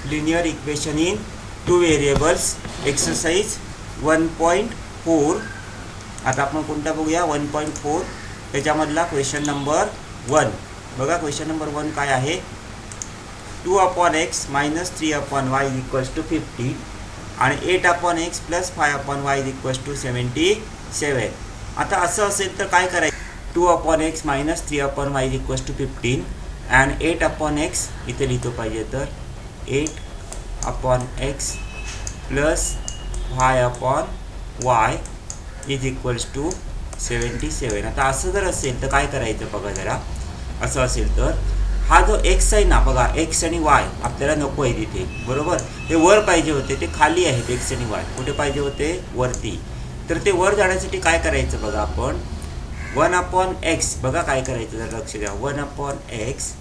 Linear equation in 2 variables exercise 1.4. आता आपण कोणता बघूया 1.4 त्याच्यामधला क्वेश्चन नंबर 1. बघा क्वेश्चन नंबर 1 काय आहे. 2/x - 3/y = 50 आणि 8/x + 5/y = 77. आता असं असेल तर काय करायचं. 2/x - 3/y = 15 and 8/x इथे लिहितो पाहिजे तर 8/x + 5/y = 77. आता असं जर असेल तर काय करायचं बघा जरा. असं असेल तर हा जो x आहे ना बघा, x आणि y आपल्याला नको आहे तिथे, बरोबर. हे वर पाहिजे होते, ते खाली आहेत. x आणि y कुठे पाहिजे होते, वरती. तर ते वर जाण्यासाठी काय करायचं बघा आपण. 1/x बघा काय करायचं जर लक्ष द्या. 1/x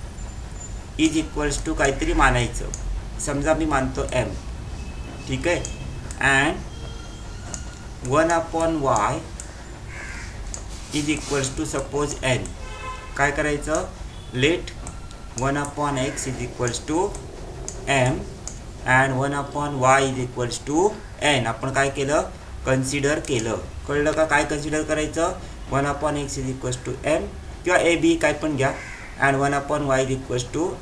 = काहीतरी मानायचं. समजा मी मानतो m, ठीक आहे. And 1/y = suppose n. काय करायचं. Let 1/x = m and 1/y = n. आपण काय केलं, कन्सिडर केलं. कळलं का काय कन्सिडर करायचं. 1/x = m किंवा a b काय पण घ्या and 1/y =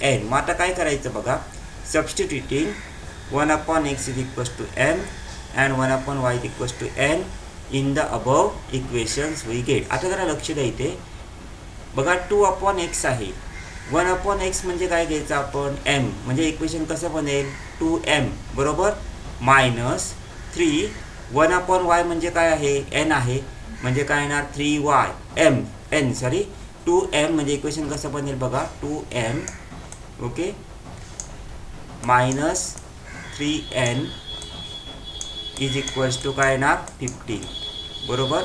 n. मग आता काय करायचं बघा. Substituting 1/x = m and 1/y = n in the above equations we get. आता जरा लक्ष द्या इथे बघा. 2/x आहे. 1/x म्हणजे काय घ्यायचं आपण, m. म्हणजे इक्वेशन कसं बनेल 2m बरोबर -3. 1/y म्हणजे काय आहे, n आहे. म्हणजे काय येणार 3y m n sorry 2m. म्हणजे इक्वेशन कसं बनेल बघा 2m ओके -3n = काय येणार 15 बरोबर.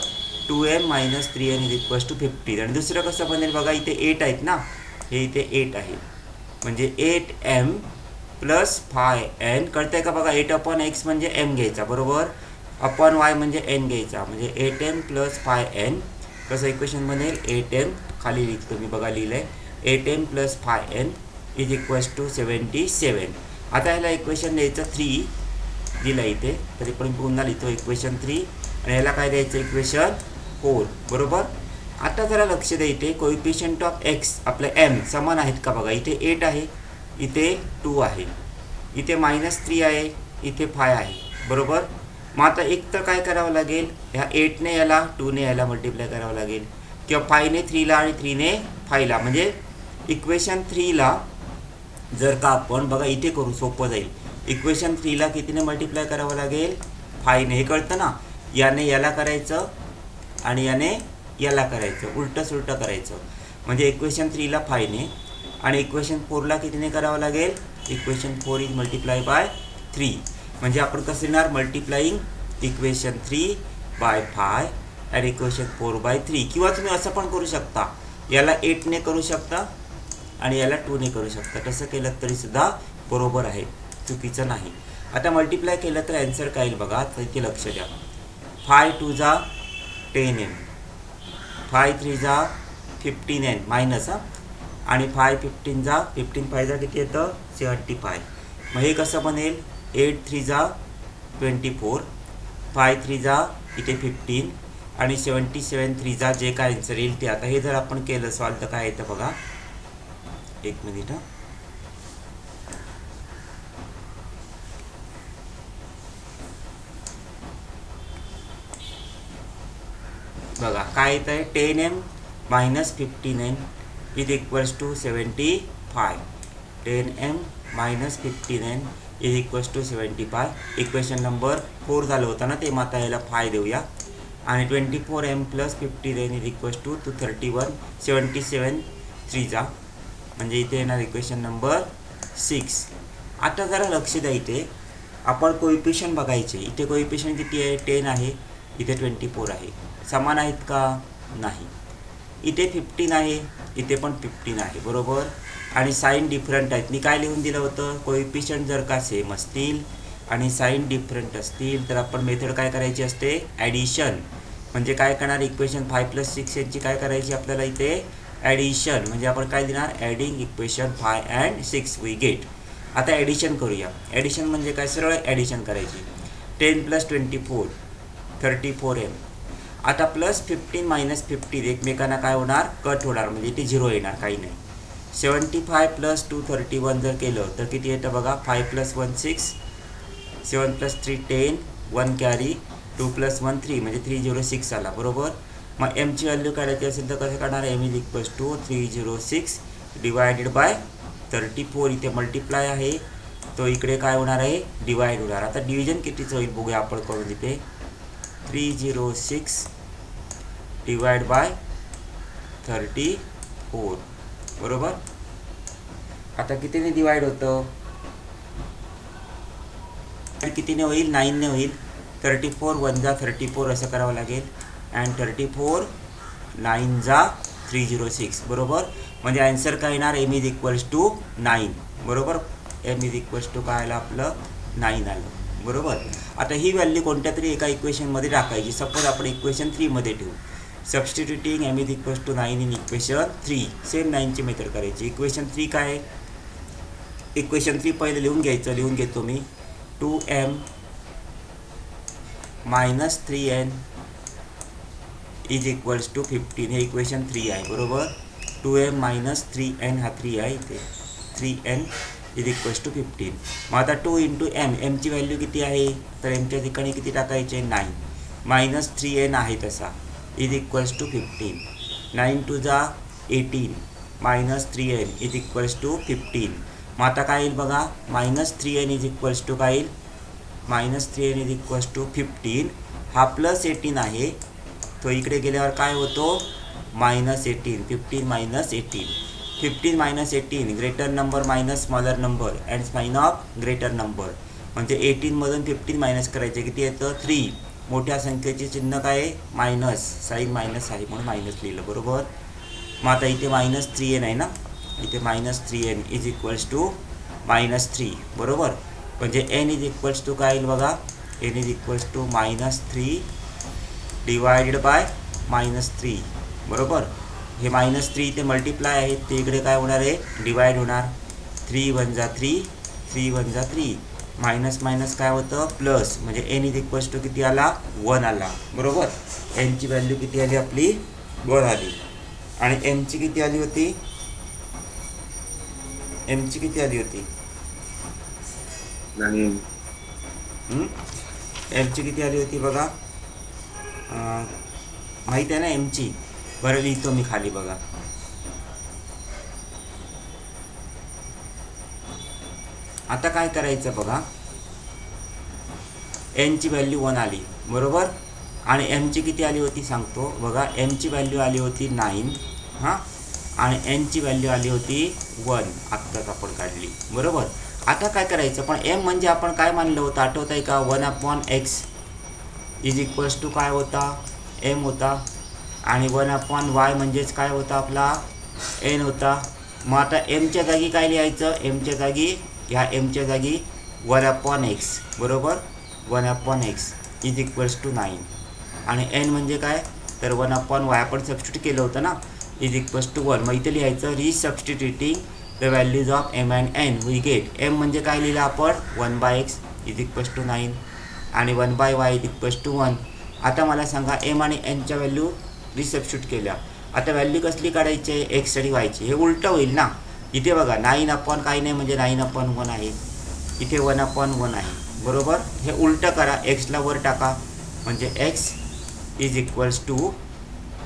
2m - 3n = 15. आणि दुसरं कसं बनेल बघा. इथे 8 आहेत ना, हे इथे 8 आहे. म्हणजे 8m + 5n. कळतंय का बघा. 8/x म्हणजे m घ्यायचा बरोबर. y म्हणजे n घ्यायचा. म्हणजे 8m + 5n. कसं इक्वेशन बनेल 8m खाली लिहितो मी बघा, लिहिलंय 8m + 5n = 77. आता ह्याला इक्वेशन द्यायचं 3 दिलं इथे, तरी पण पुन्हा लिहितो इक्वेशन 3 आणि ह्याला काय द्यायचं इक्वेशन 4 बरोबर. आता जरा लक्ष द्या इथे कोइफिशियंट ऑफ x आपलं m समान आहेत का बघा. इथे 8 आहे, इथे 2 आहे, इथे -3 आहे, इथे 5 आहे बरोबर. मग आता एक तर काय करावं लागेल, ह्या 8ने याला 2ने याला मल्टिप्लाय करावं लागेल किंवा 5ने 3ला आणि 3ने 5ला. म्हणजे इक्वेशन 3ला जर का आपण बघा इथे करू सोपं जाईल. इक्वेशन 3ला कितीने मल्टिप्लाय करावं लागेल 5ने. हे कळतं ना. याने याला करायचं आणि याने याला करायचं, उलटं सुलटं करायचं. म्हणजे इक्वेशन 3ला 5ने आणि इक्वेशन 4ला कितीने करावं लागेल. Equation 4 is multiply by 3. म्हणजे आपण कसं येणार मल्टिप्लाईंग इक्वेशन 3 बाय 5 आणि इक्वेशन 4 बाय 3. किंवा तुम्ही असं पण करू शकता, याला 8ने करू शकता आणि याला 2ने करू शकता. तसं केलं तरीसुद्धा बरोबर आहे, चुकीचं नाही. आता मल्टिप्लाय केलं तर ॲन्सर काय येईल बघा. तर इथे लक्ष द्या. 5 2 जा 10m, 5 3 जा 15n मायनस आणि 5 15 जा 15 5 जा किती येतं 75. मग हे कसं बनेल 8 3 जा 24, 5 3 जा इथे 15 आणि 77 3 जा जे काय आन्सर येईल ते. आता हे जर आपण केलं सॉल्व तर काय येतं बघा. एक मिनिट बघा काय येत आहे. 10m - 15n = 75. 10m - 15n = 75. Equation number 4 झालं होतं ना ते. मग आता याला 5 देऊया आणि 24m + 15n = 31. 77 3 जा म्हणजे इथे येणार इक्वेशन नंबर 6. आता जरा लक्ष द्या इथे आपण कोइफिशियंट बघायचे. इथे कोइफिशियंट किती आहे 10 आहे, इथे 24 आहे. समान आहेत का नाही. इथे 15 आहे, इथे पण 15 आहे बरोबर. आणि साईन डिफरंट आहेत. मी काय लिहून दिलं होतं कोइफिशियंट जर का सेम असतील आणि साईन डिफरंट असतील तर आपण मेथड काय करायची असते ॲडिशन. म्हणजे काय करणार इक्वेशन 5 + 6 यांची काय करायची आपल्याला इथे ॲडिशन. म्हणजे आपण काय देणार adding equation 5 and 6 we get. आता ॲडिशन करूया. ॲडिशन म्हणजे काय, सरळ ॲडिशन करायची. 10 + 24 34m. आता +15 - 15 एकमेकांना काय होणार, कट होणार, म्हणजे इथे 0 येणार, काही नाही. 75 + 2 31 जर केलं तर किती येतं बघा, 5 + 1 6, 7 + 3 10, 1 कॅरी, 2 + 1 3, म्हणजे 306 आला, बरोबर. मग एमची व्हॅल्यू काढायची असेल तर कसं काढणार, m = 306 डिवायडेड बाय 34. इथे मल्टिप्लाय आहे, तो इकडे काय होणार आहे, डिवाइड होणार. आता डिव्हिजन कितीचं होईल बघूया आपण करून. इथे 306 डिवाइड बाय 34, बरोबर. आता कितीने डिवाइड होतं, कितीने होईल, 9ने होईल. 34 1 जा 34 असं करावं लागेल. अँड 34 9 जा 306, बरोबर. म्हणजे आन्सर काय येणार, m = 9, बरोबर. m = काय आलं आपलं, 9 आलं, बरोबर. आता ही व्हॅल्यू कोणत्या तरी एका इक्वेशनमध्ये टाकायची. सपोज आपण इक्वेशन 3 मध्ये ठेवू. Substituting m = 9 in equation 3. Same 9ची मेथड करायची. इक्वेशन 3 काय आहे, इक्वेशन 3 पहिले लिहून घ्यायचं, लिहून घेतो मी. 2m - 3n = 15. हे इक्वेशन 3 आहे, बरोबर. 2m - 3n हा 3 आहे इथे. 3n = 15. मग आता 2 × m, mची व्हॅल्यू किती आहे, तर mच्या ठिकाणी किती टाकायचे, 9 - 3n आहे तसा, = 15. 9 2 जा 18 - 3n = 15. मग आता काय येईल बघा, -3n = काय येईल, -3n = 15. हा +18 आहे, तो इकडे गेल्यावर काय होतो, -18. 15 - 18, 15 - 18 greater number minus smaller number and sign of greater number. म्हणजे 18मधून 15 मायनस करायचे, किती येतं, 3. मोठ्या संख्येचे चिन्ह काय आहे, मायनस, साईन मायनस आहे म्हणून मायनस लिहिलं, बरोबर. मग आता इथे -3n आहे ना, इथे -3n = -3, बरोबर. म्हणजे n = काय येईल बघा, n = -3 डिवायडेड बाय -3, बरोबर. हे -3 इथे मल्टिप्लाय आहे, ते इकडे काय होणार आहे, डिवाइड होणार. 3 1 जा 3, 3 1 जा 3, मायनस मायनस काय होतं, प्लस. म्हणजे n = किती आला, 1 आला, बरोबर. nची व्हॅल्यू किती आली आपली, 1 आली. आणि mची किती आली होती, mची किती आली होती, mची किती आली होती बघा, माहीत आहे ना mची, बरं लिहितो मी खाली बघा. आता काय करायचं बघा, nची व्हॅल्यू 1 आली, बरोबर. आणि mची किती आली होती सांगतो बघा. mची व्हॅल्यू आली होती 9, हां, आणि nची व्हॅल्यू आली होती 1, आत्ताच आपण काढली, बरोबर. आता काय करायचं, पण m म्हणजे आपण काय मानलं होतं, आठवत आहे का, 1/x = काय होता, m होता. आणि 1/y म्हणजेच काय होता आपला, n होता. मग आता mच्या जागी काय लिहायचं, mच्या जागी, ह्या mच्या जागी 1/x, बरोबर. 1/x = 9. आणि n म्हणजे काय, तर 1/y आपण सबस्टिट्यूट केलं होतं ना, = 1. मग इथे लिहायचं, resubstituting the values of m and n we get. m म्हणजे काय लिहिलं आपण, 1/x = 9 आणि 1/y = 1. आता मला सांगा, m आणि nच्या व्हॅल्यू रिसबस्टिट्यूट केल्या. आता व्हॅल्यू कसली काढायची आहे, x आणि y ची. हे उलटं होईल ना, इथे बघा 9 काही नाही म्हणजे 9/1 आहे, इथे 1/1 आहे, बरोबर. हे उलटं करा, एक्सला वर टाका, म्हणजे x =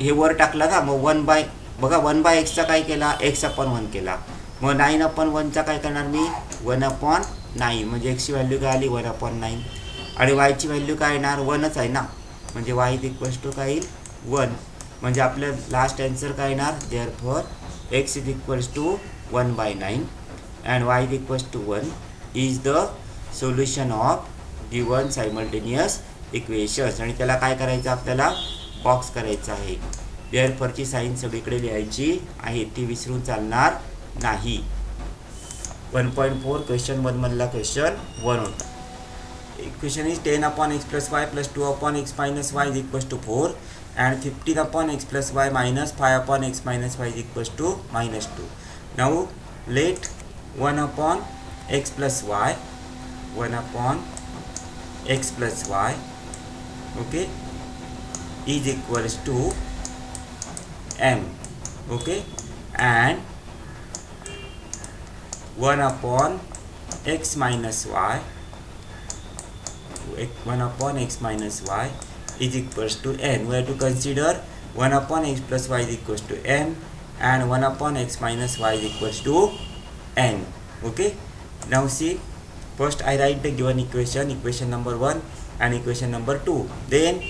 हे वर टाकलं ना, मग 1 बघा 1/xचा काय केला, x/1 केला. मग 9/1चा काय करणार मी, 1/9, म्हणजे एक्सची व्हॅल्यू काय आली, 1/9. आणि वायची व्हॅल्यू काय येणार, 1च आहे ना, म्हणजे y = काय येईल, 1. म्हणजे आपलं लास्ट आन्सर काय येणार, therefore x = 1/9 and y = 1 is the solution of given simultaneous equations. आणि त्याला काय करायचं, आपल्याला बॉक्स करायचा आहे. देअरफॉरची साईन सगळीकडे लिहायची आहे, ती विसरून चालणार नाही. 1.4 क्वेश्चन 1 मधला क्वेश्चन 1 होता. Equation is 10/x + y + 2/x - y = 4 and 15/x + y - 5/x - y = -2. Now let 1/(x x plus y 1 upon x plus y, okay, is equals to m, okay, and 1 upon x minus y, 1 upon x minus y is equals to n. We have to consider 1 upon x plus y is equals to m and 1 upon x minus y is equals to n. Okay, now see, first I write the given equation number 1 and equation number 2. Then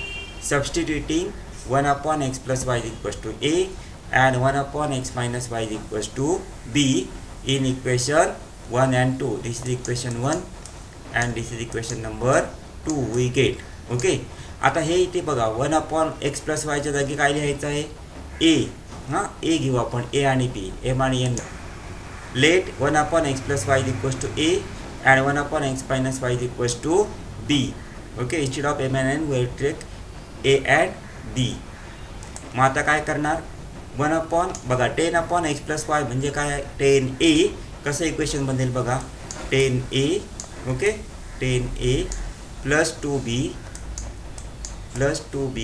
substituting 1 upon x plus y is equals to a and 1 upon x minus y is equals to b in equation 1 and 2. This is equation 1 and this is equation number 2 we get. Okay, आता हे इथे बघा 1 upon x plus y च्या जागी काय लिहायचं आहे a. हां, a घेऊ आपण, a आणि b, m आणि n. Let 1 upon x plus y is equals to a and 1 upon x minus y is equals to b. Okay, instead of m and n we will take a and b. मग आता काय करणार 1 upon बघा 10 upon x plus y म्हणजे काय 10a. कसं equation बनेल बघा 10a, okay, 10a plus 2b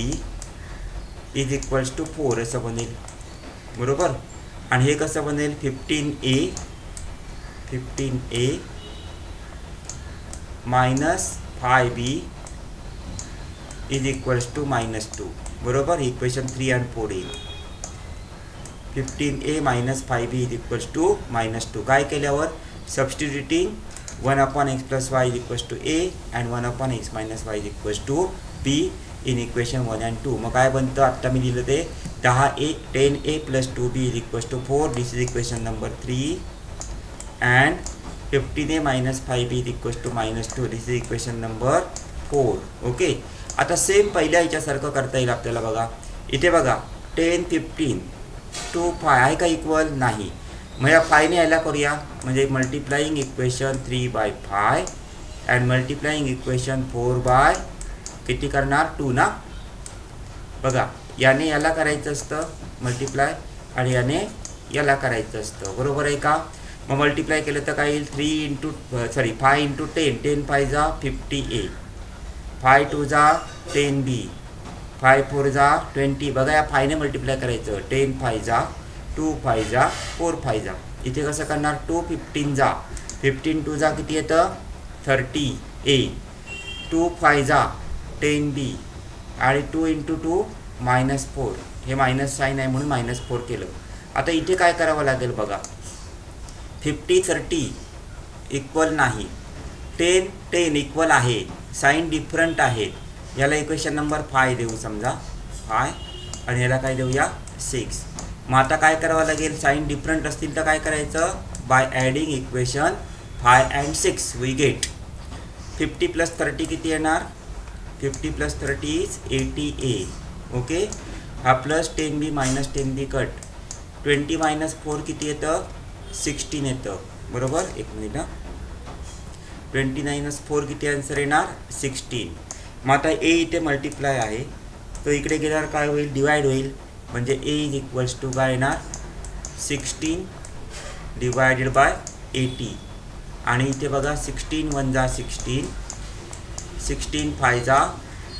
is equals to 4 असं बनेल, बरोबर. आणि हे कसं बनेल 15a minus 5b is equals to -2, बरोबर. इक्वेशन 3 and 4 येईल. 15a minus 5b is equals to -2. काय केल्यावर substituting 1 upon x plus y is equals to a and 1 upon x minus y is equals to b in equation 1 and 2. मग काय बनतं, आत्ता मी लिहिलं ते 10a plus 2b is equals to 4. This is equation number 3 and 15a minus 5b is equals to -2. This is equation number 4. Okay, आता same पहिल्या ह्याच्यासारखं करता येईल आपल्याला. बघा इथे बघा 10 15 2 5 आहे का इक्वल, नाही. मग या 5ने यायला करूया, म्हणजे multiplying equation 3/5 and multiplying equation 4 किती करणार 2 ना. बघा याने याला करायचं असतं मल्टिप्लाय आणि याने याला करायचं असतं, बरोबर आहे का. मग मल्टिप्लाय केलं तर काय येईल 5 इंटू 10, 10 5 जा 50a, 5 2 जा 10b, 5 4 जा 20. बघा या 5ने मल्टिप्लाय करायचं, 10 5 जा 2 5 जा 4 5 जा. इथे कसं करणार 2 15 जा 15 2 जा किती येतं 30a, 2 5 जा 10b आणि 2 इंटू 2 -4. हे मायनस साईन आहे म्हणून -4 केलं. आता इथे काय करावं लागेल बघा 50 30 इक्वल नाही, 10 10 इक्वल आहे, साईन डिफरंट आहेत. याला इक्वेशन नंबर 5 देऊ, समजा 5 आणि याला काय देऊया 6. मग आता काय करावं लागेल, साईन डिफरंट असतील तर काय करायचं, by adding equation 5 and 6 we get 50 + 30 किती येणार, 50 + 30 इज 80a. ओके, हा plus 10b minus 10b cut, 20 - 4 किती येतं 16 येतं, बरोबर. एक मिनिट, 20 - 4 किती आन्सर येणार 16. मग आता a इथे मल्टिप्लाय आहे, तो इकडे गेल्यावर काय होईल डिवाइड होईल, म्हणजे a इज इक्वल्स टू काय येणार 16 डिवायडेड बाय 80. आणि इथे बघा 16 1 जा 16, 16 5 जा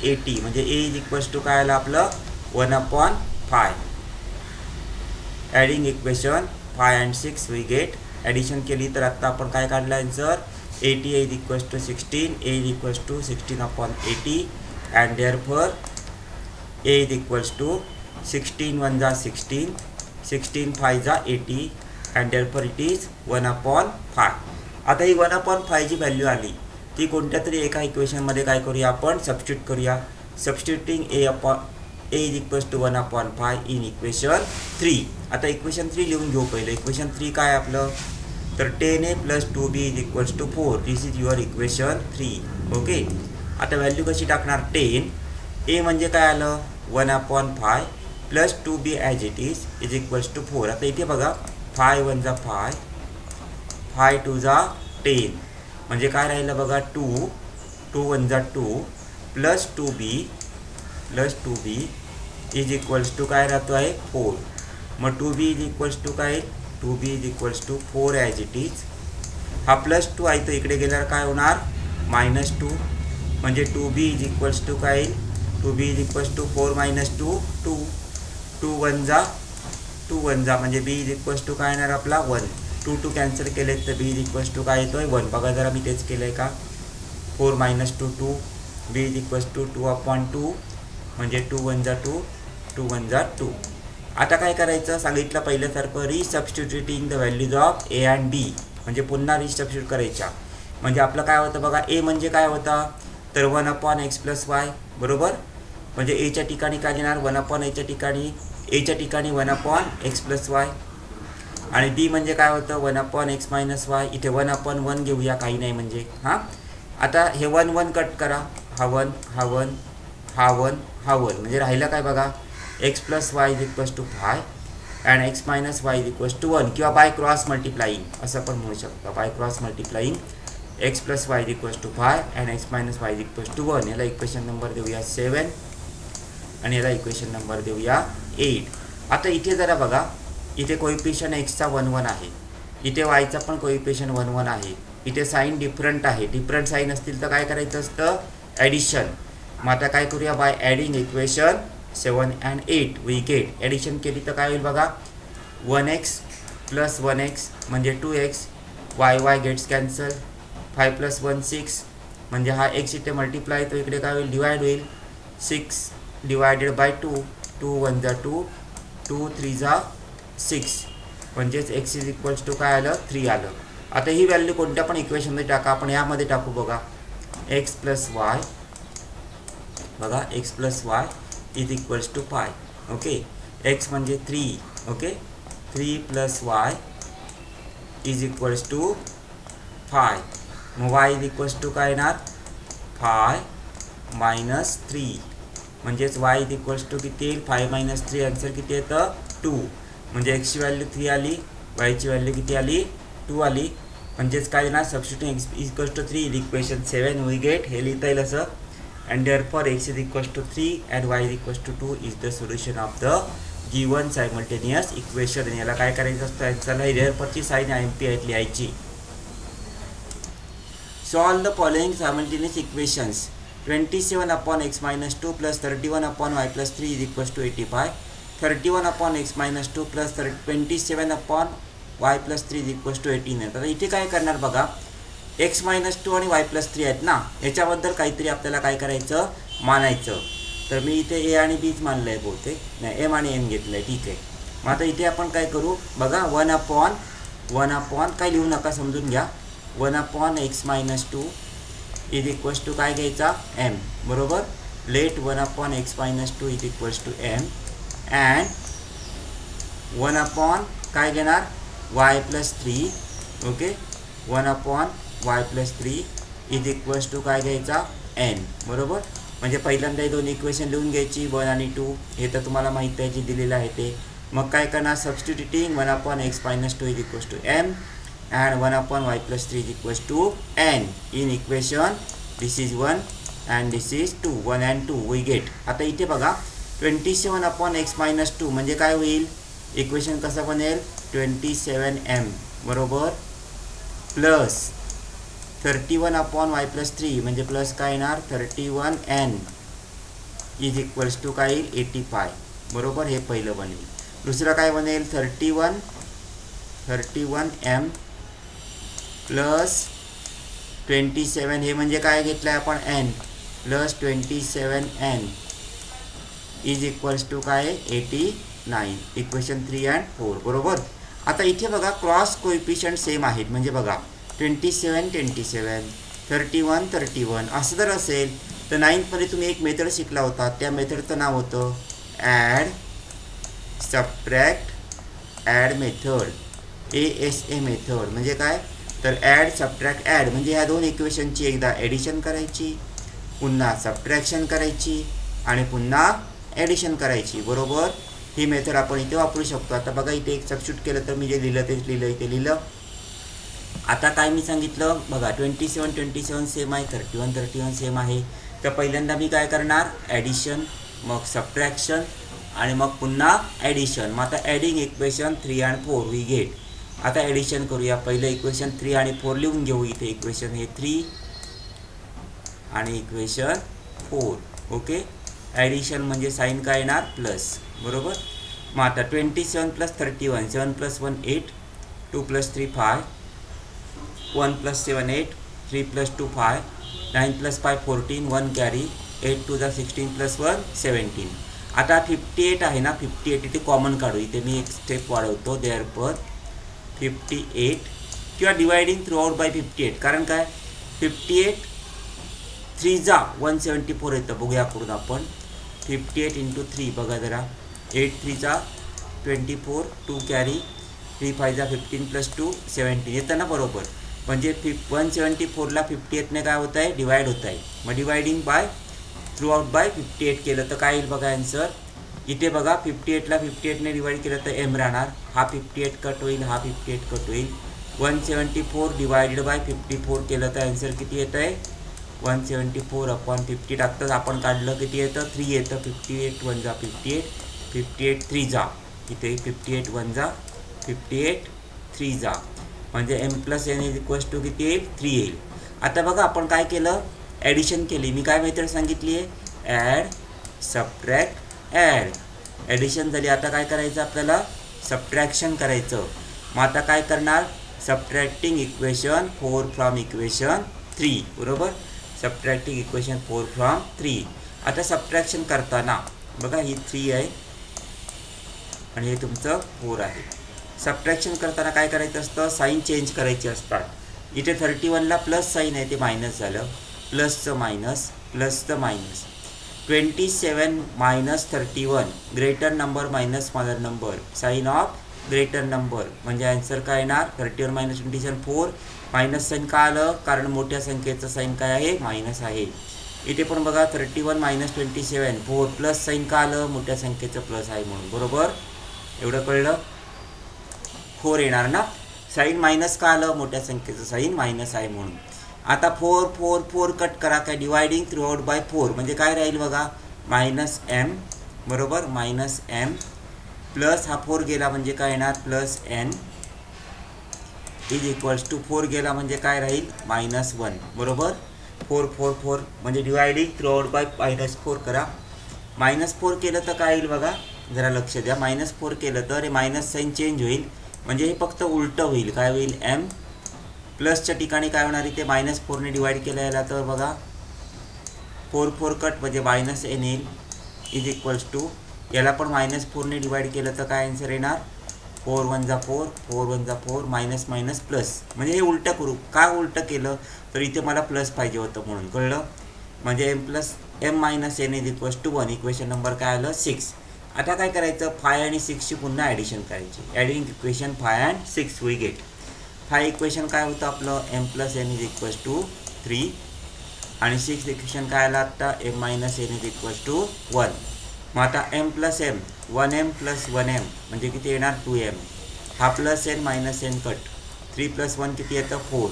80, म्हणजे a इज इक्वल्स टू काय आलं आपलं 1/5. Adding equation 5 and 6 we get. Addition केली तर आत्ता आपण काय काढलं answer 80 is equals to 16, a is equals to 16/80 and therefore a is equals to 16 1 जा 16, 16 5 जा 80 अँड देअरफॉर इट इज 1/5. आता ही 1/5 जी व्हॅल्यू आली ती कोणत्या तरी एका इक्वेशनमध्ये काय करूया आपण सबस्टिट्यूट करूया. Substituting a is equals to 1/5 in equation 3. आता इक्वेशन 3 लिहून घेऊ पहिलं. इक्वेशन 3 काय आपलं, तर 10a + 2b is equals to 4. This is your equation 3. Okay, आता व्हॅल्यू कशी टाकणार 10, a म्हणजे काय आलं 1/5 plus 2b as it is equals to 4. आता इथे बघा 5 1 जा 5, 5 2 जा 10, म्हणजे काय राहिलं बघा 2 2 1 जा 2 plus 2b is equals to काय राहतो आहे 4. मग 2b इज इक्वल्स टू काय 2b is equals to 4 as it is. हा +2 आहे तो इकडे गेल्यावर काय होणार -2 म्हणजे 2b इज इक्वल्स टू काय येईल 2b इज इक्वल्स टू 4 - 2 2 2 1 जा 2 1 जा म्हणजे b इज इक्वल्स टू काय येणार आपला 1 2 2 कॅन्सल केले तर b इज इक्वल्स टू काय येतोय 1 बघा जरा मी तेच केलं आहे का 4 - 2 2 b इज इक्वल्स टू 2/2 म्हणजे 2 1 जा 2 2 1 जा 2. आता काय करायचं सांगितलं पहिल्यासारखं resubstituting the values of A and B म्हणजे पुन्हा रिसबस्टिट्यूट करायच्या म्हणजे आपलं काय होतं बघा ए म्हणजे काय होता तर 1/x + y बरोबर म्हणजे एच्या ठिकाणी काय घेणार 1/aच्या ठिकाणी एच्या ठिकाणी 1/x + y आणि बी म्हणजे काय होतं 1/x - y इथे 1/1 घेऊया काही नाही म्हणजे हां आता हे 1 1 कट करा हा 1 हा 1 हा 1 हा 1 म्हणजे राहिलं काय बघा x + y is equals to 5 and x - y is equals to 1 किंवा बाय क्रॉस मल्टिप्लाईंग असं पण म्हणू शकतो by cross multiplying x + y is equals to 5 and x - y is equals to 1 याला इक्वेशन नंबर देऊया 7 आणि याला इक्वेशन नंबर देऊया 8. आता इथे जरा बघा इथे कोइफिशियंट एक्सचा 1 1 आहे इथे वायचा पण कोइफिशियंट 1 1 आहे इथे साईन डिफरंट आहे डिफरंट साईन असतील तर काय करायचं असतं ॲडिशन मग आता काय करूया by adding equation 7 and 8 we get addition केली तर काय होईल बघा 1x + 1x म्हणजे 2x y गेट्स कॅन्सल 5 + 1 6 म्हणजे हा x इथे मल्टिप्लाय तो इकडे काय होईल डिवाइड होईल 6 डिवायडेड बाय 2 2 1 जा 2 2 3 जा 6 म्हणजेच x इज इक्वल्स टू काय आलं 3 आलं. आता ही व्हॅल्यू कोणत्या पण इक्वेशनमध्ये टाका आपण यामध्ये टाकू बघा x + y बघा x + y is equals to 5 okay x म्हणजे 3 okay 3 + y is equals to 5 मग y इज इक्वल्स टू काय येणार 5 - 3 म्हणजेच y इज इक्वल्स टू किती येईल 5 - 3 आन्सर किती येतं 2 म्हणजे x ची व्हॅल्यू 3 आली y ची व्हॅल्यू किती आली 2 आली म्हणजेच काय येणार substituting x is equals to 3 equation 7 we get हे लिहिता येईल असं and therefore x is equals to 3 and y is equals to 2 is the solution of the given simultaneous equation. आणि याला काय करायचं असतं आन्सरला therefore साइन IMP आहेत लिहायची. Solve the following simultaneous equations 27/x - 2 + 31/y + 3 is equals to 85 31/x - 2 + 27/y + 3 is equals to 18. तर इथे काय करणार बघा x - 2 आणि y + 3 आहेत ना याच्याबद्दल काहीतरी आपल्याला काय करायचं मानायचं तर मी इथे a आणि bच मानलं आहे बहुतेक नाही m आणि n घेतलं आहे ठीक आहे. मग आता इथे आपण काय करू बघा 1/1 काय लिहू नका समजून घ्या 1/x - 2 इज इक्वल्स टू काय घ्यायचा m बरोबर let 1/x - 2 is equals to m and 1/ काय घेणार y + 3 okay 1/y + 3 is equals to काय घ्यायचा n बरोबर म्हणजे पहिल्यांदा हे दोन इक्वेशन लिहून घ्यायची 1 आणि 2 हे तर तुम्हाला माहिती आहे जे दिलेलं आहे ते. मग काय करणार substituting 1/x - 2 is equals to m and 1/y + 3 is equals to n in equation this is 1 and this is 2 1 and 2 we get. आता इथे बघा 27/x - 2 म्हणजे काय होईल इक्वेशन कसं बनेल 27m बरोबर प्लस 31/y + 3 म्हणजे प्लस काय येणार 31n इज इक्वल्स टू काय येईल 85 बरोबर हे पहिलं बनेल. दुसरं काय बनेल 31m प्लस 27 हे म्हणजे काय घेतलं आहे आपण n plus 27n is equals to काय 89 इक्वेशन 3 and 4 बरोबर. आता इथे बघा क्रॉस कोइफिशियंट सेम आहेत म्हणजे बघा 27 31 31 असं जर असेल तर 9th तुम्ही एक मेथड शिकला होता त्या मेथडचं नाव होतं add subtract add method ASA method म्हणजे काय तर ॲड सबट्रॅक्ट ॲड म्हणजे ह्या दोन इक्वेशनची एकदा ॲडिशन करायची पुन्हा सबट्रॅक्शन करायची आणि पुन्हा ॲडिशन करायची बरोबर. ही मेथड आपण इथे वापरू शकतो. आता बघा इथे एक सबस्टिट्यूट केलं तर मी जे लिहिलं तेच लिहिलं इथे लिहिलं. आता काय मी सांगितलं बघा 27 सेम आहे 31 सेम आहे तर पहिल्यांदा मी काय करणार ॲडिशन मग सबट्रॅक्शन आणि मग पुन्हा ॲडिशन. मग आता adding equation 3 and 4 we get आता ॲडिशन करूया. पहिलं इक्वेशन 3 आणि 4 लिहून घेऊ. इथे इक्वेशन हे 3 आणि इक्वेशन 4. ओके. ॲडिशन म्हणजे साईन काय येणार प्लस. बरोबर. मग आता 27 + 31 7 + 1 8 2 + 3 5 1 + 7 8 3 + 2 5 9 + 5 14 1 कॅरी 8 2 16 + 1 17. आता 58 आहे ना 58 इथे कॉमन काढू. इथे मी एक स्टेप वाढवतो. देअरफॉर 58 किंवा डिवायडिंग थ्रू आउट बाय 58. कारण काय 58 3 जा 174 येतं. बघूया करून आपण 58 × 3 बघा जरा. 8 3 जा 24 2 कॅरी 3 5 जा 15 + 2 17 येतं ना बरोबर. म्हणजे 174ला 58ने काय होत आहे डिवाइड होत आहे. मग dividing by through out by 58 केलं तर काय येईल बघा आन्सर. इथे बघा 58ला 58ने डिवाइड केलं तर एम राहणार. हा 58 कट होईल, हा 58 कट होईल. 174 डिवायडेड बाय 54 केलं तर आन्सर किती येतं आहे 174/50 टाकतात आपण काढलं किती येतं 3 येतं. 58 1 जा 58 58 3 जा इथे 58 1 जा 58 3 जा म्हणजे m + n = किती येईल 3 येईल. आता बघा आपण काय केलं ॲडिशन केली. मी काय मेथड सांगितली आहे ॲड सबट्रॅक्ट ॲड. ॲडिशन झाली. आता काय करायचं आपल्याला सबट्रॅक्शन करायचं. मग आता काय करणार सबट्रॅक्टिंग इक्वेशन 4 फ्रॉम इक्वेशन 3. बरोबर. Subtracting equation 4 from 3. आता सबट्रॅक्शन करताना बघा ही 3 आहे आणि हे तुमचं 4 आहे. सबट्रॅक्शन करताना काय करायचं असतं साईन चेंज करायचे असतात. इथे 31ला प्लस साईन आहे ते मायनस झालं. प्लसचं मायनस प्लसचं minus. 27 - 31 greater number minus smaller number sign of greater number म्हणजे आन्सर काय येणार 31 - 27 4. मायनस साईन का आलं कारण मोठ्या संख्येचं साईन काय आहे मायनस आहे. इथे पण बघा 31 - 27 4 प्लस साईन का आलं मोठ्या संख्येचं प्लस आहे म्हणून. बरोबर. एवढं कळलं. 4 येणार ना. साईन मायनस का आलं मोठ्या संख्येचं साईन मायनस आहे म्हणून. आता 4 4 4 कट करा. काय डिवायडिंग थ्रू आउट बाय 4 म्हणजे काय राहील बघा -m. बरोबर. -m प्लस हा 4 गेला म्हणजे काय येणार +n = 4 गेला म्हणजे काय राहील -1. बरोबर. 4 4 4 म्हणजे डिवायडिंग थ्रू आउट बाय -4 करा. -4 केलं तर काय येईल बघा जरा लक्ष द्या. -4 केलं तर हे मायनस साईन चेंज होईल म्हणजे हे फक्त उलटं होईल. काय होईल m प्लसच्या ठिकाणी काय होणार इथे -4ने डिवाइड केलं याला तर बघा 4 4 कट म्हणजे -n येईल = याला पण -4ने डिवाइड केलं तर काय आन्सर येणार 4 1 जा 4 4 1 जा 4 मायनस मायनस प्लस. म्हणजे हे उलटं करू. का उलटं केलं तर इथे मला प्लस पाहिजे होतं म्हणून. कळलं. म्हणजे m + m - n = 1. Equation number काय आलं 6. आता काय करायचं 5 आणि 6ची पुन्हा ॲडिशन करायची. Adding equation 5 and 6 we get 5 equation काय होतं आपलं m + n = 3 आणि 6 इक्वेशन काय आलं आत्ता m - n = 1. मग आता m + m 1m + 1m म्हणजे किती येणार 2m. हा plus n minus n cut 3 + 1 किती येतं 4.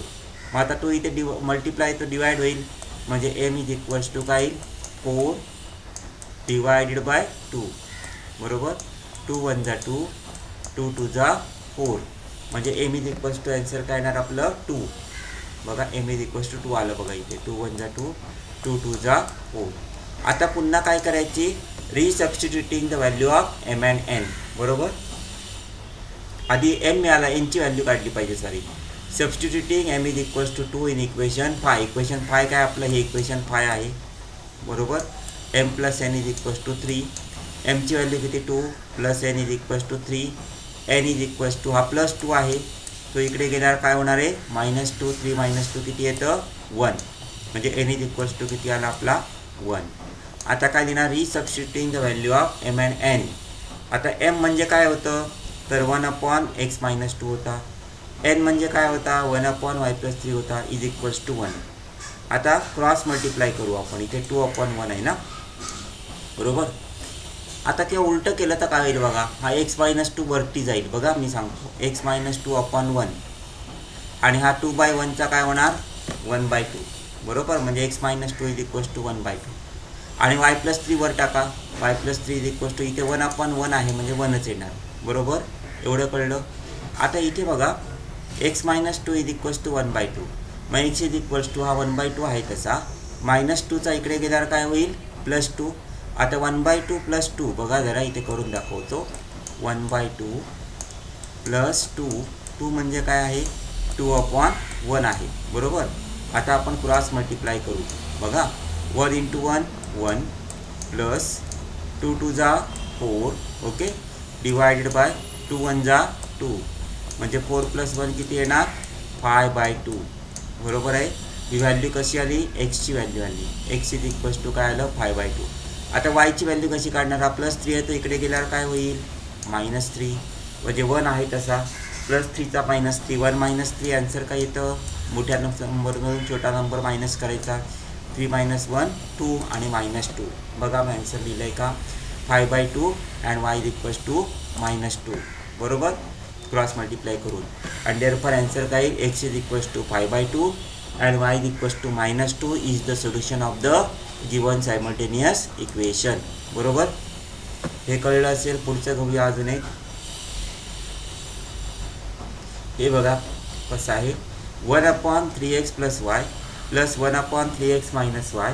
मग आता तो इथे मल्टिप्लाय तो डिवाइड होईल म्हणजे m = काय येईल 4 डिवायडेड बाय 2. बरोबर. 2 1 जा 2 2 2 जा 4 म्हणजे m = आन्सर काय येणार आपलं 2. बघा m = 2 आलं बघा इथे 2 1 जा 2 2 2 जा 4. आता पुन्हा काय करायची resubstituting the value of m and n. बरोबर. आधी m मिळाला nची व्हॅल्यू काढली पाहिजे सारी. Substituting m = 2 in equation 5. Equation 5 काय आपलं हे इक्वेशन 5 आहे. बरोबर. m + n = 3. mची व्हॅल्यू किती 2 + n = 3. n हा +2 आहे तो इकडे गेल्यावर काय होणार आहे -2 3 - 2 किती येतं 1 म्हणजे n = किती आला आपला 1. आता काय लिहिणार resubstituting the value of m and n. आता m म्हणजे काय होतं तर 1/x - 2 होता. n म्हणजे काय होता 1/y + 3 होता = 1. आता क्रॉस मल्टिप्लाय करू आपण. इथे 2/1 आहे ना. बरोबर. आता किंवा उलटं केलं तर काय होईल बघा हा x - 2 वरती जाईल. बघा मी सांगतो x - 2/1 आणि हा 2/1चा काय होणार 1/2. बरोबर. म्हणजे x - 2 = 1/2 आणि y + 3 वर टाका. y + 3 इथे 1/1 आहे म्हणजे 1च येणार. बरोबर. एवढं कळलं. आता इथे बघा X minus two is equals to 1/2. मग एक्स इज इक्वल्स टू हा 1/2 आहे तसा, -2चा इकडे गेल्यावर काय होईल +2. आता 1/2 + 2 बघा जरा इथे करून दाखवतो. 1/2 + 2 म्हणजे काय आहे 2/1 आहे बरोबर. आता आपण क्रॉस मल्टिप्लाय करू बघा. 1 × 1 1 प्लस 2 × 2 4 ओके डिवायडेड बाय 2 × 1 2 म्हणजे 4 + 1 किती येणार 5/2 बरोबर आहे. ही व्हॅल्यू कशी आली एक्सची व्हॅल्यू आली. एक्स इज इक्वल्स टू काय आलं 5/2. आता वायची व्हॅल्यू कशी काढणार हा +3 आहे तर इकडे गेल्यावर काय होईल -3 म्हणजे 1 आहे तसा +3चा -3 1 - 3 आन्सर काय येतं मोठ्या नंबरमधून छोटा नंबर मायनस करायचा 3 - 1 2 आणि -2 बघा मी आन्सर लिहिलं आहे का 5/2 and y is equals to -2 बरोबर क्रॉस मल्टिप्लाय करून. अँड देअरफॉर आन्सर काय येईल X is equals to 5/2 and y is equals to -2 is the solution of the given simultaneous equation बरोबर. हे कळलं असेल. पुढचं घेऊया अजून एक. हे बघा कसं आहे 1/3x + y + 1/3x - y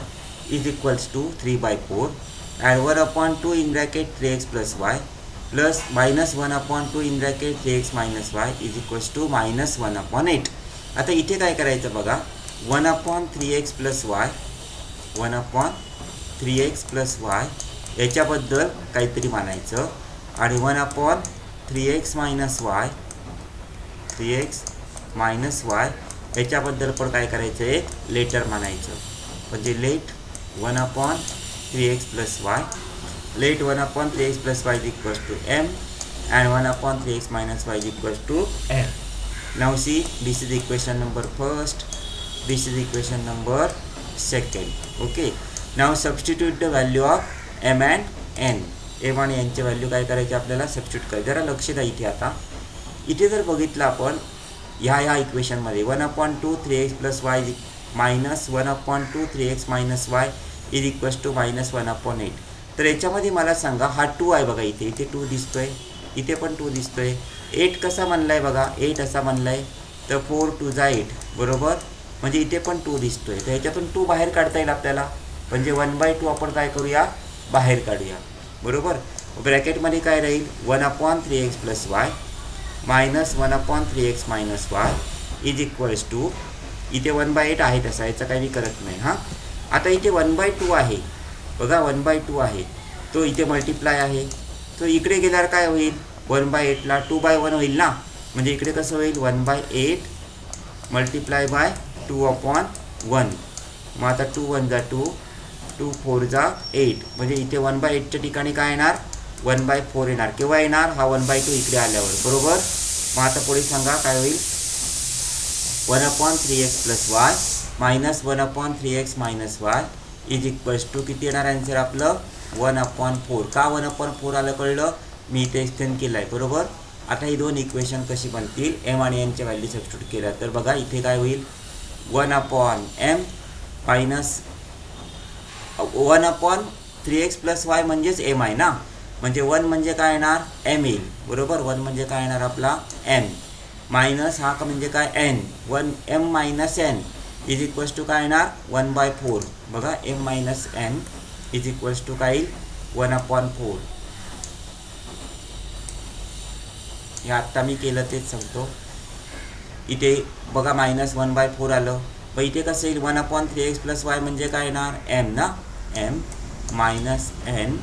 is equals to 3/4 and 1/2 in bracket 3x + y plus -1/2 in bracket 3x - y is equals to -1/8. आता इथे काय करायचं बघा 1/3x + y 1/3x + y याच्याबद्दल काहीतरी मानायचं आणि 1/3x - y 3x - y याच्याबद्दल पण काय करायचं एक लेटर मानायचं म्हणजे let 1/3x + y let 1/3x + y is equals to m and 1/3x - y is equals to m. Now see this is equation number first, this is equation number second. Okay, now substitute the value of m and n. m आणि n चे value काय करायचे आपल्याला substitute करायचे. जरा लक्ष द्या इथे. आता इथे जर बघितलं आपण ह्या इक्वेशनमध्ये 1/2 3x + y -1/2 3x - y is equals to -1/8. तर याच्यामध्ये मला सांगा हा 2 आहे बघा इथे 2 दिसतोय इथे पण 2 दिसतोय. 8 कसा म्हणलाय बघा 8 असा म्हणलाय तर 4 × 2 = 8 बरोबर. म्हणजे इथे पण 2 दिसतोय तर ह्याच्यातून 2 बाहेर काढता येईल आपल्याला म्हणजे 1/2 आपण काय करूया बाहेर काढूया बरोबर. ब्रॅकेटमध्ये काय राहील 1/3x + y -1/3x - y is equals to इथे 1/8 आहे तसा याचा काही मी करत नाही हां. आता इथे 1/2 आहे बघा 1/2 आहे तो इथे मल्टिप्लाय आहे तो इकडे गेल्यावर काय होईल 1/8ला 2/1 होईल ना म्हणजे इकडे कसं होईल 1/8 मल्टिप्लाय बाय 2/1. मग आता 2 × 1 = 2 2 × 4 = 8 म्हणजे इथे 1/8च्या ठिकाणी काय येणार 1/4 येणार. केव्हा येणार हा 1/2 इकडे आल्यावर बरोबर. मग आता पुढे सांगा काय होईल 1/3x + y -1/3x - y is equals to किती येणार आन्सर आपलं 1/4. का 1/4 आलं कळलं मी इथे एक्सटेंड केलं आहे बरोबर. आता ही दोन इक्वेशन कशी बनतील m आणि n च्या व्हॅल्यू सबस्टिट्यूट केल्या तर बघा इथे काय होईल 1/m -1/3x + y म्हणजेच m आहे ना म्हणजे 1 म्हणजे काय येणार m येईल बरोबर. 1 म्हणजे काय येणार आपला m मायनस हा का म्हणजे काय n 1m - n is equals to काय येणार 1/4 बघा m - n is equals to काय येईल 1/4. हे आत्ता मी केलं तेच सांगतो. इथे बघा -1/4 आलं मग इथे कसं येईल 1/3x + y म्हणजे काय येणार m ना m - n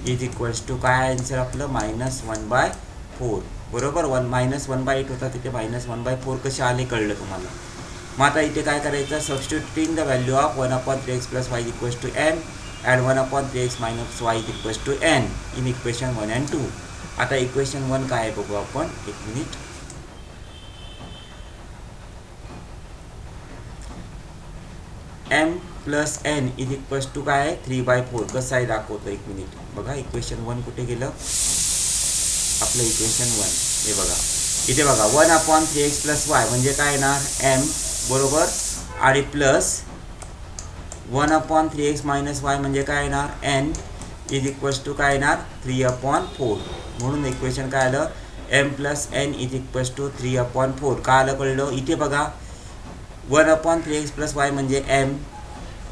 is equals to काय आन्सर आपलं -1/4 बरोबर. 1/8 होता तिथे -1/4 कसे आले कळलं तुम्हाला. मग आता इथे काय करायचं substituting the value of 1/3x + y is equals to m and 1/3x - y is equals to n in equation 1 and 2. आता इक्वेशन 1 काय आहे बघू आपण एक minute. m + n is equals to काय आहे 3/4 कसं आहे दाखवतो एक मिनिट. बघा इक्वेशन 1 कुठे गेलं आपलं इक्वेशन 1 हे बघा इथे बघा 1/3x + y म्हणजे काय येणार m बरोबर आणि प्लस 1/3x - y म्हणजे काय येणार n इज इक्वल्स टू काय येणार 3/4. म्हणून इक्वेशन काय आलं M plus N is equals to 3/4. का आलं कळलं? इथे बघा 1/3x प्लस वाय म्हणजे एम,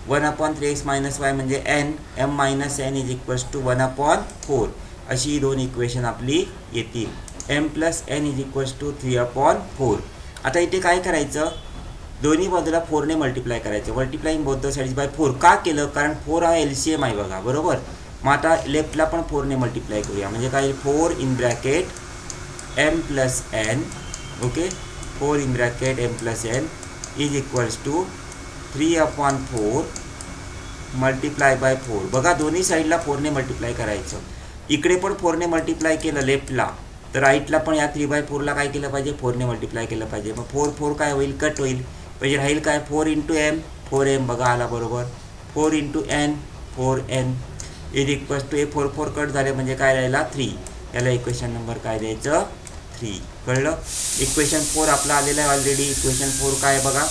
1/3x मायनस वाय म्हणजे N, M minus N is equals to 1/4. अशी ही दोन इक्वेशन आपली येतील. M plus N is equals to 3/4. आता इथे काय करायचं, दोन्ही बाजूला 4ने मल्टिप्लाय करायचं. Multiplying both the sides by 4. का केलं? कारण 4 हा LCM आहे बघा, बरोबर. मग आता लेफ्टला पण 4ने मल्टिप्लाय करूया. म्हणजे काय, 4 in bracket M plus N, okay, 4 in bracket M plus N is equals to 3/4 multiply by 4. बघा दोन्ही साईडला 4ने मल्टिप्लाय करायचं. इकडे पण 4ने मल्टिप्लाय केलं लेफ्टला, तर राईटला पण या 3/4ला काय केलं पाहिजे, 4ने मल्टिप्लाय केलं पाहिजे. मग 4 4 काय होईल, कट होईल. म्हणजे राहील काय, 4 इंटू एम, 4m बघा आला बरोबर, 4 into N, 4n is equals to, हे 4 4 कट झाले म्हणजे काय राहिला, 3. याला इक्वेशन नंबर काय द्यायचं, 3. कळलं? इक्वेशन 4 आपला आलेला आहे ऑलरेडी. इक्वेशन 4 काय बघा,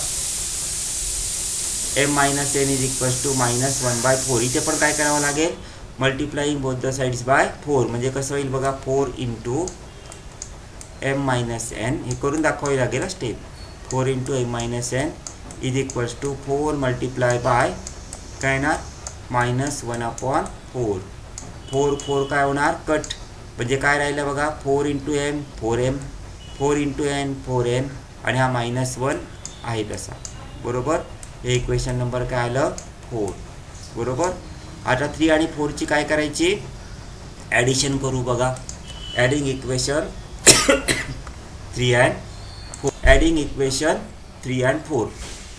M minus N is equals to -1/4. इथे पण काय करावं लागेल, multiplying both the sides by 4. म्हणजे कसं होईल बघा, 4 इंटू एम मायनस एन, हे करून दाखवावी लागेल step. 4 into M minus N is equals to 4 multiply by काय ना -1/4. 4 4 काय होणार, कट. म्हणजे काय राहिलं बघा, 4 into M 4m, 4 into N 4n, आणि हा -1 आहे तसा, बरोबर. हे इक्वेशन नंबर काय आलं, 4, बरोबर. आता 3 आणि 4ची काय करायची, ॲडिशन करू बघा. Adding equation 3 and 4. Adding equation 3 and 4.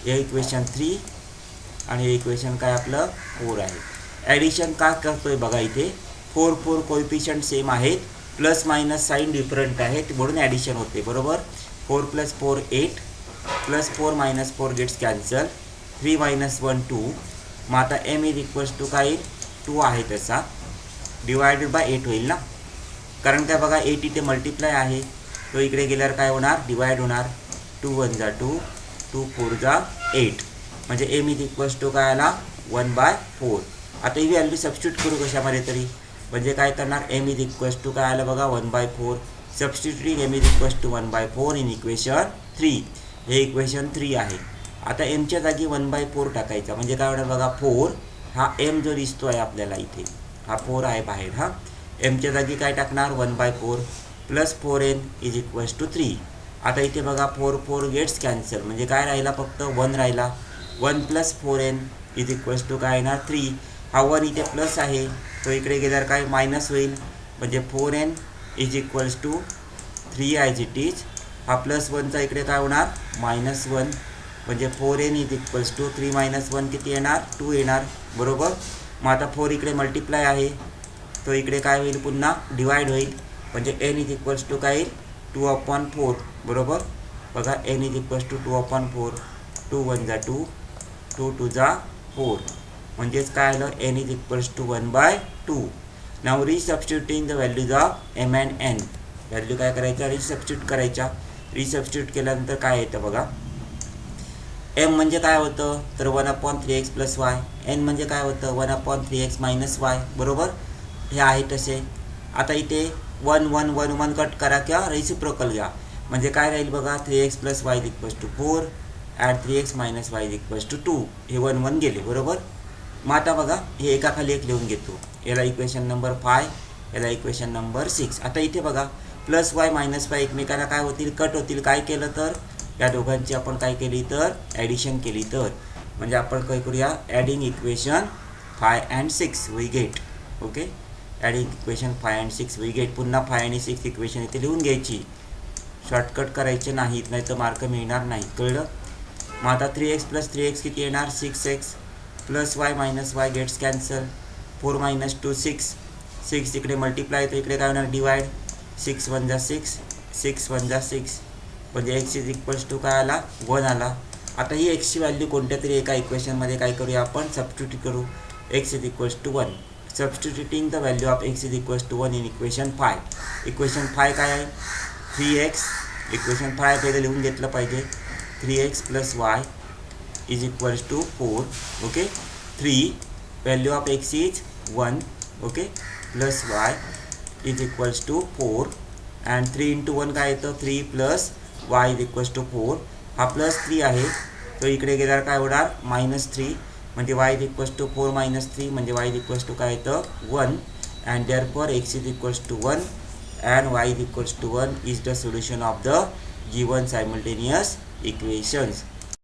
हे इक्वेशन 3 आणि हे इक्वेशन काय आपलं 4 आहे. ॲडिशन का करतोय बघा, इथे 4 4 कोएफिशियंट सेम आहेत, प्लस मायनस साईन डिफरंट आहेत म्हणून ॲडिशन होते, बरोबर. 4 + 4 8, प्लस 4 - 4 गेट्स कॅन्सल, 3 - 1 2. मग आता एम इज इक्वल्स टू काय, 2 आहे तसा, डिवायडेड बाय 8 होईल ना, कारण काय बघा 8 इथे मल्टिप्लाय आहे, तो इकडे गेल्यावर काय होणार, डिवाइड होणार. 2 1 जा 2, 2 4 जा 8. म्हणजे एम इज इक्वल्स टू काय आला, 1/4. आता ही व्हॅल्यू सबस्टिट्यूट करू कशामध्ये तरी, म्हणजे काय करणार, एम इज इक्वल्स टू काय आलं बघा 1/4. Substituting M is equals to 1/4 in equation 3. हे इक्वेशन 3 आहे. आता एमच्या जागी 1/4 टाकायचा, म्हणजे काय होणार बघा, 4 हा एम जो दिसतो आहे आपल्याला इथे, हा 4 आहे बाहेर. हा एमच्या जागी काय टाकणार, 1/4 plus 4n is equals to 3. आता इथे बघा 4 4 गेट्स कॅन्सल, म्हणजे काय राहिला, फक्त 1 राहिला. 1 + 4n इज इक्वल्स टू काय येणार, 3. हा 1 इथे प्लस आहे, तो इकडे गेल्यावर काय मायनस होईल, म्हणजे 4n is equals to 3 as it is. हा +1चा इकडे काय होणार, -1, म्हणजे 4n इज इक्वल्स टू 3 - 1 किती येणार, 2 येणार, बरोबर. मग आता 4 इकडे मल्टिप्लाय आहे, तो इकडे काय होईल, पुन्हा डिवाइड होईल. म्हणजे n इज इक्वल्स टू काय येईल, 2/4, बरोबर. बघा n इज इक्वल्स टू 2/4. 2 1 जा 2, 2 2 जा 4. म्हणजेच काय आलं, n इज इक्वल्स टू 1/2. नाव resubstituting the values of m and n. Value काय करायच्या, रिसबस्टिट्यूट करायच्या. रिसबस्टिट्यूट केल्यानंतर काय येतं बघा, m म्हणजे काय होतं, तर 1/3x + y. n म्हणजे काय होतं, 1/3x - y, बरोबर. हे आहे तसे. आता इथे 1 1 1 1 कट करा किंवा रेसिप्रोकल घ्या, म्हणजे काय राहील बघा, 3x + y = 4 add 3x - y = 2. हे 1 1 गेले, बरोबर. मग आता बघा हे एकाखाली एक लिहून घेतो. याला इक्वेशन नंबर 5, याला इक्वेशन नंबर 6. आता इथे बघा +y - y एकमेकाला काय होतील, कट होतील. काय केलं तर या दोघांची आपण काय केली तर ॲडिशन केली तर, म्हणजे आपण काय करूया, adding equation 5 and 6 we get, okay. Adding equation 5 and 6 we get. पुन्हा 5 आणि 6 इक्वेशन इथे लिहून घ्यायची, शॉर्टकट करायचे नाहीत, नाही तर मार्क मिळणार नाही, कळलं. मग आता 3x + 3x किती येणार, 6x, plus y - y gets cancel, 4 - 2 6, 6 इकडे मल्टिप्लाय, तर इकडे काय होणार, डिवाइड. 6 1 जा 6, 6 1 जा 6, म्हणजे x इज इक्वल्स टू काय आला, 1 आला. आता ही एक्सची व्हॅल्यू कोणत्या तरी एका इक्वेशनमध्ये काय करूया आपण, सबस्टिट्यूट करू. x is equals to 1. Substituting the value of x is equals to 1 in equation 5. Equation 5 काय आहे, 3x. इक्वेशन 5 पहिलं लिहून घेतलं पाहिजे. 3x + y is equals to 4, okay. 3 value of x is 1, okay, plus y is equals to 4. And 3 into 1 काय येतं 3 plus Y is equals to 4. हा plus 3 आहे तो इकडे गेल्यावर काय होणार -3 म्हणजे वाय इज इक्वल्स टू 4 - 3 म्हणजे वाय इज इक्वल्स टू काय येतं 1. And therefore X is equals to 1 and Y is equals to 1 is the solution of the given simultaneous equations.